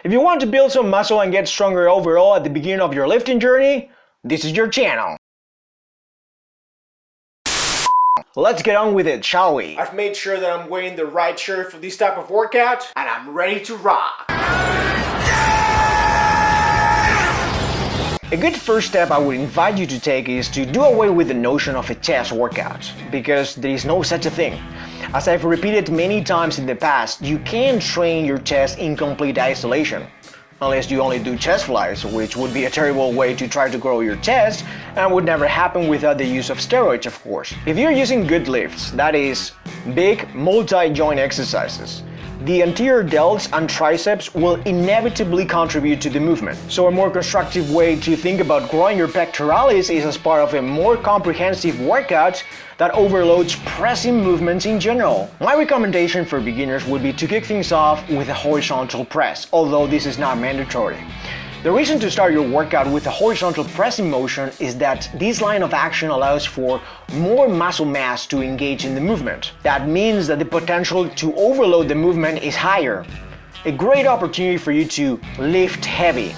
If you want to build some muscle and get stronger overall at the beginning of your lifting journey, this is your channel. Let's get on with it, shall we? I've made sure that I'm wearing the right shirt for this type of workout, and I'm ready to rock. A good first step I would invite you to take is to do away with the notion of a chest workout, because there is no such a thing. As I've repeated many times in the past, you can't train your chest in complete isolation. Unless you only do chest flies, which would be a terrible way to try to grow your chest and would never happen without the use of steroids, of course. If you're using good lifts, that is, big multi-joint exercises, the anterior delts and triceps will inevitably contribute to the movement. So a more constructive way to think about growing your pectoralis is as part of a more comprehensive workout that overloads pressing movements in general. My recommendation for beginners would be to kick things off with a horizontal press, although this is not mandatory. The reason to start your workout with a horizontal pressing motion is that this line of action allows for more muscle mass to engage in the movement. That means that the potential to overload the movement is higher. A great opportunity for you to lift heavy,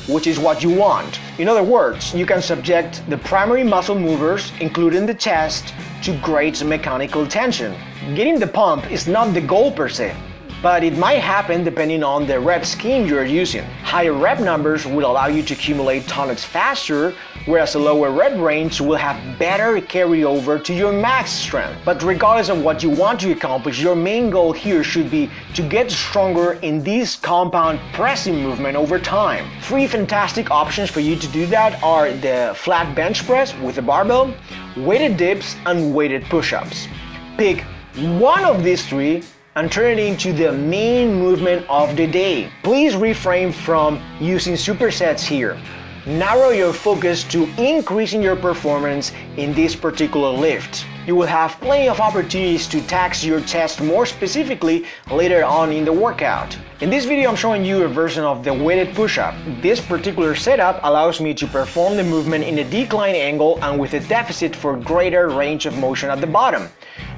which is what you want. In other words, you can subject the primary muscle movers, including the chest, to great mechanical tension. Getting the pump is not the goal per se, but it might happen depending on the rep scheme you're using. Higher rep numbers will allow you to accumulate tonnage faster, whereas a lower rep range will have better carryover to your max strength. But regardless of what you want to accomplish, your main goal here should be to get stronger in this compound pressing movement over time. Three fantastic options for you to do that are the flat bench press with a barbell, weighted dips, and weighted push-ups. Pick one of these three and turn it into the main movement of the day. Please refrain from using supersets here. Narrow your focus to increasing your performance in this particular lift. You will have plenty of opportunities to tax your chest more specifically later on in the workout. In this video, I'm showing you a version of the weighted push-up. This particular setup allows me to perform the movement in a decline angle and with a deficit for greater range of motion at the bottom,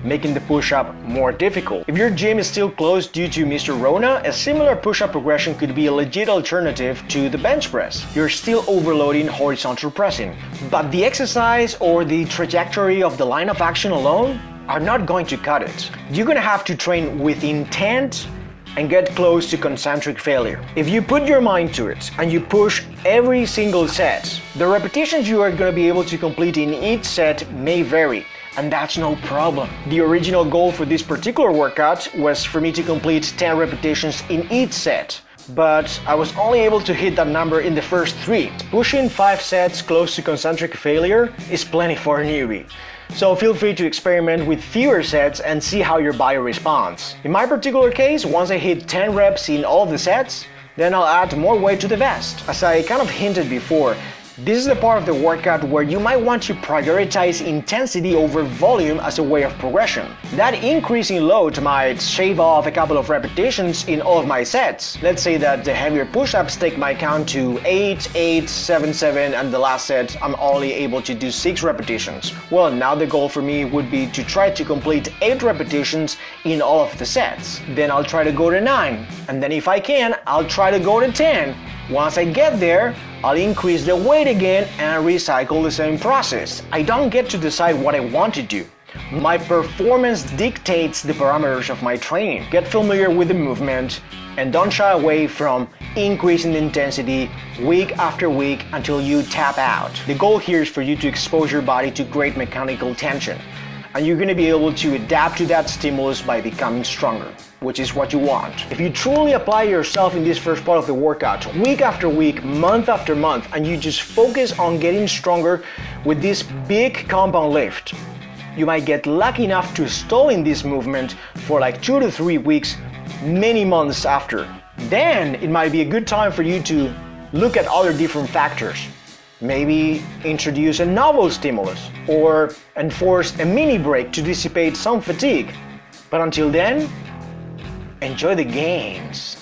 making the push-up more difficult. If your gym is still closed due to Mr. Rona, a similar push-up progression could be a legit alternative to the bench press. You're still overloading horizontal pressing, but the exercise or the trajectory of the line of action alone are not going to cut it. You're gonna have to train with intent and get close to concentric failure. If you put your mind to it and you push every single set, the repetitions you are going to be able to complete in each set may vary, and that's no problem. The original goal for this particular workout was for me to complete 10 repetitions in each set, but I was only able to hit that number in the first 3. Pushing 5 sets close to concentric failure is plenty for a newbie. So feel free to experiment with fewer sets and see how your body responds. In my particular case, once I hit 10 reps in all of the sets, then I'll add more weight to the vest. As I kind of hinted before, this is the part of the workout where you might want to prioritize intensity over volume as a way of progression. That increasing load might shave off a couple of repetitions in all of my sets. Let's say that the heavier push-ups take my count to 8, 8, 7, 7, and the last set I'm only able to do 6 repetitions. Well, now the goal for me would be to try to complete 8 repetitions in all of the sets. Then I'll try to go to 9, and then if I can, I'll try to go to 10. Once I get there, I'll increase the weight again and recycle the same process. I don't get to decide what I want to do. My performance dictates the parameters of my training. Get familiar with the movement and don't shy away from increasing the intensity week after week until you tap out. The goal here is for you to expose your body to great mechanical tension, and you're going to be able to adapt to that stimulus by becoming stronger, which is what you want. If you truly apply yourself in this first part of the workout, week after week, month after month, and you just focus on getting stronger with this big compound lift, you might get lucky enough to stall in this movement for like 2 to 3 weeks, many months after. Then it might be a good time for you to look at other different factors. Maybe introduce a novel stimulus or enforce a mini break to dissipate some fatigue. But until then, enjoy the games.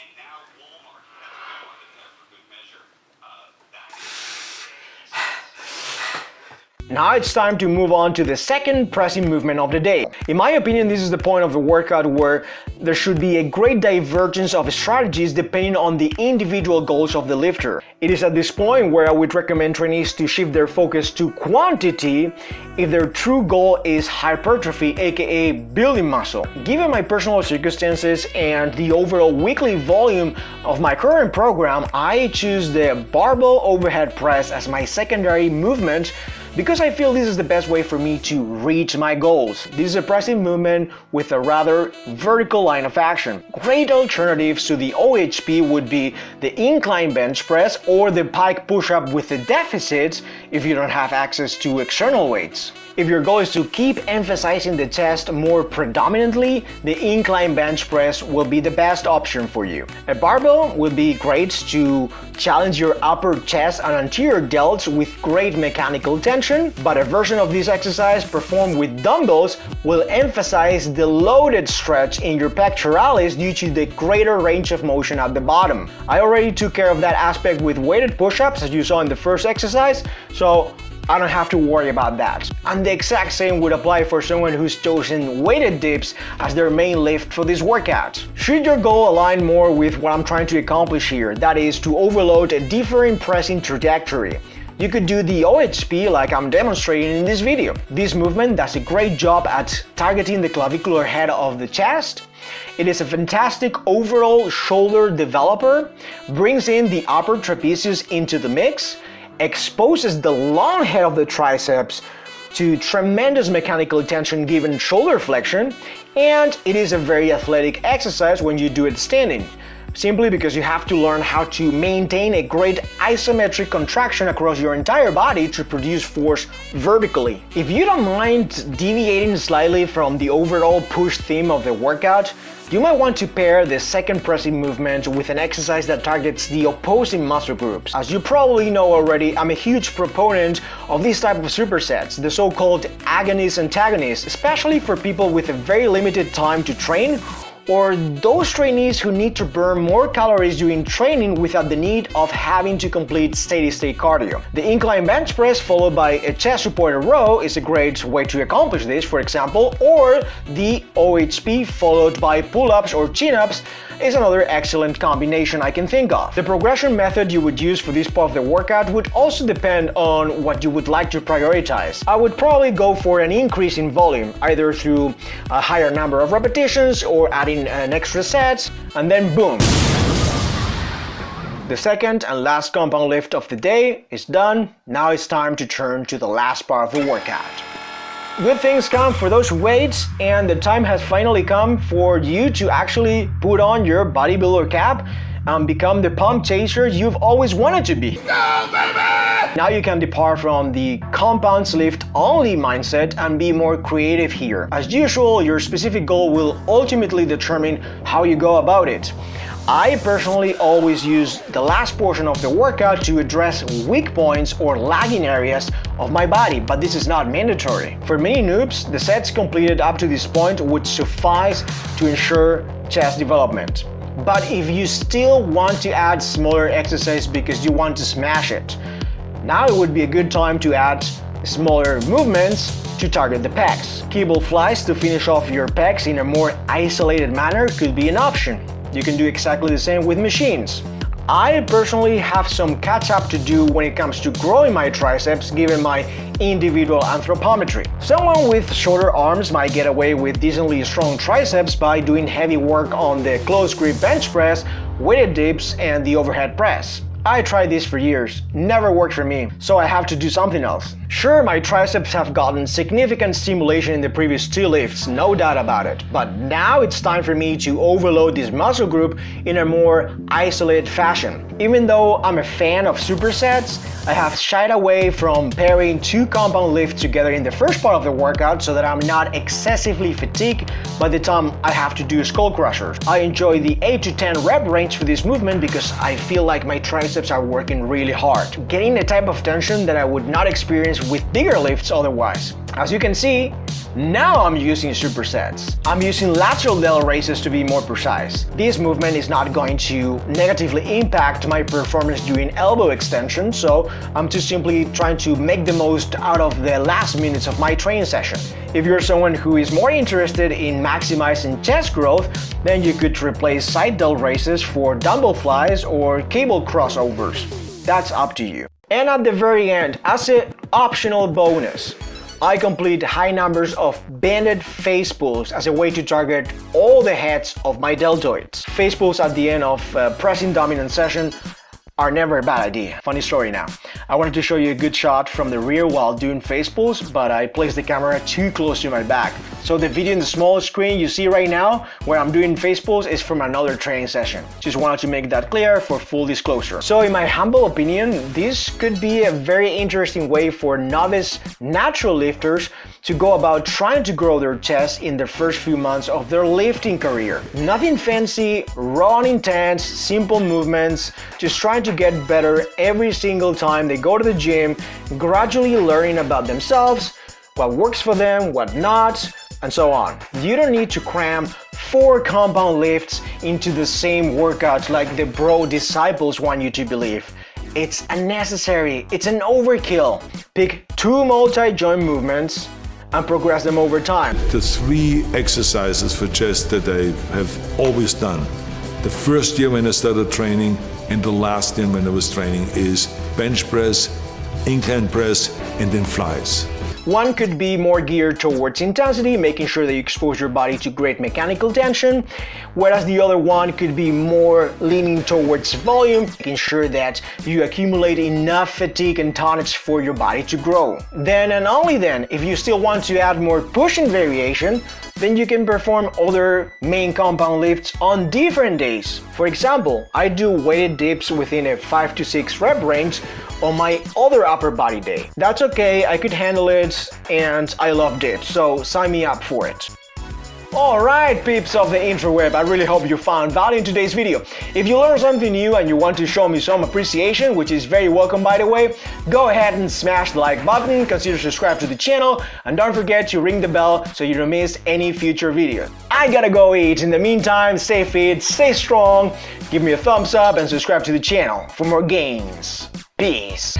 Now it's time to move on to the second pressing movement of the day. In my opinion, this is the point of the workout where there should be a great divergence of strategies depending on the individual goals of the lifter. It is at this point where I would recommend trainees to shift their focus to quantity if their true goal is hypertrophy, aka building muscle. Given my personal circumstances and the overall weekly volume of my current program, I choose the barbell overhead press as my secondary movement because I feel this is the best way for me to reach my goals. This is a pressing movement with a rather vertical line of action. Great alternatives to the OHP would be the incline bench press or the pike push-up with the deficits if you don't have access to external weights. If your goal is to keep emphasizing the chest more predominantly, the incline bench press will be the best option for you. A barbell would be great to challenge your upper chest and anterior delts with great mechanical tension, but a version of this exercise performed with dumbbells will emphasize the loaded stretch in your pectoralis due to the greater range of motion at the bottom. I already took care of that aspect with weighted push-ups as you saw in the first exercise, so I don't have to worry about that. And the exact same would apply for someone who's chosen weighted dips as their main lift for this workout. Should your goal align more with what I'm trying to accomplish here, that is to overload a different pressing trajectory, you could do the OHP like I'm demonstrating in this video. This movement does a great job at targeting the clavicular head of the chest. It is a fantastic overall shoulder developer, brings in the upper trapezius into the mix, exposes the long head of the triceps to tremendous mechanical tension given shoulder flexion, and it is a very athletic exercise when you do it standing, simply because you have to learn how to maintain a great isometric contraction across your entire body to produce force vertically. If you don't mind deviating slightly from the overall push theme of the workout, you might want to pair the second pressing movement with an exercise that targets the opposing muscle groups. As you probably know already, I'm a huge proponent of these type of supersets, the so-called agonist-antagonist, especially for people with a very limited time to train, or those trainees who need to burn more calories during training without the need of having to complete steady-state cardio. The incline bench press followed by a chest-supported row is a great way to accomplish this, for example, or the OHP followed by pull-ups or chin-ups is another excellent combination I can think of. The progression method you would use for this part of the workout would also depend on what you would like to prioritize. I would probably go for an increase in volume, either through a higher number of repetitions or adding an extra set, and then boom! The second and last compound lift of the day is done. Now it's time to turn to the last part of the workout. Good things come for those who wait, and the time has finally come for you to actually put on your bodybuilder cap and become the pump chaser you've always wanted to be. Go, baby! Now you can depart from the compounds lift only mindset and be more creative here. As usual, your specific goal will ultimately determine how you go about it. I personally always use the last portion of the workout to address weak points or lagging areas of my body, but this is not mandatory. For many noobs, the sets completed up to this point would suffice to ensure chest development. But if you still want to add smaller exercise because you want to smash it, now it would be a good time to add smaller movements to target the pecs. Cable flies to finish off your pecs in a more isolated manner could be an option. You can do exactly the same with machines. I personally have some catch up to do when it comes to growing my triceps given my individual anthropometry. Someone with shorter arms might get away with decently strong triceps by doing heavy work on the close grip bench press, weighted dips, and the overhead press. I tried this for years, never worked for me, so I have to do something else. Sure, my triceps have gotten significant stimulation in the previous two lifts, no doubt about it, but now it's time for me to overload this muscle group in a more isolated fashion. Even though I'm a fan of supersets, I have shied away from pairing two compound lifts together in the first part of the workout so that I'm not excessively fatigued by the time I have to do skull crushers. I enjoy the 8 to 10 rep range for this movement because I feel like my triceps are working really hard, getting a type of tension that I would not experience with bigger lifts otherwise. As you can see, Now I'm using supersets. I'm using lateral delt raises to be more precise. This movement is not going to negatively impact my performance during elbow extension, so I'm just simply trying to make the most out of the last minutes of my training session. If you're someone who is more interested in maximizing chest growth, then you could replace side delt raises for dumbbell flies or cable crossovers. That's up to you. And at the very end, as an optional bonus, I complete high numbers of bended face pulls as a way to target all the heads of my deltoids. Face pulls at the end of pressing dominant session are never a bad idea. Funny story now. I wanted to show you a good shot from the rear while doing face pulls, but I placed the camera too close to my back. So the video in the small screen you see right now, where I'm doing face pulls, is from another training session. Just wanted to make that clear for full disclosure. So in my humble opinion, this could be a very interesting way for novice natural lifters to go about trying to grow their chest in the first few months of their lifting career. Nothing fancy, raw and intense, simple movements, just trying to get better every single time they go to the gym, gradually learning about themselves, what works for them, what not, and so on. You don't need to cram 4 compound lifts into the same workout like the bro disciples want you to believe. It's unnecessary, it's an overkill. Pick 2 multi-joint movements and progress them over time. The 3 exercises for chest that I have always done, the first year when I started training and the last year when I was training, is bench press, incline press, and then flies. One could be more geared towards intensity, making sure that you expose your body to great mechanical tension, whereas the other one could be more leaning towards volume, making sure that you accumulate enough fatigue and tonnage for your body to grow. Then and only then, if you still want to add more pushing variation, then you can perform other main compound lifts on different days. For example, I do weighted dips within a 5 to 6 rep range on my other upper body day. That's okay, I could handle it, and I love dips, so sign me up for it. Alright peeps of the interweb, I really hope you found value in today's video. If you learned something new and you want to show me some appreciation, which is very welcome by the way, go ahead and smash the like button, consider subscribe to the channel, and don't forget to ring the bell so you don't miss any future videos. I gotta go eat. In the meantime, stay fit, stay strong, give me a thumbs up and subscribe to the channel for more gains. Peace.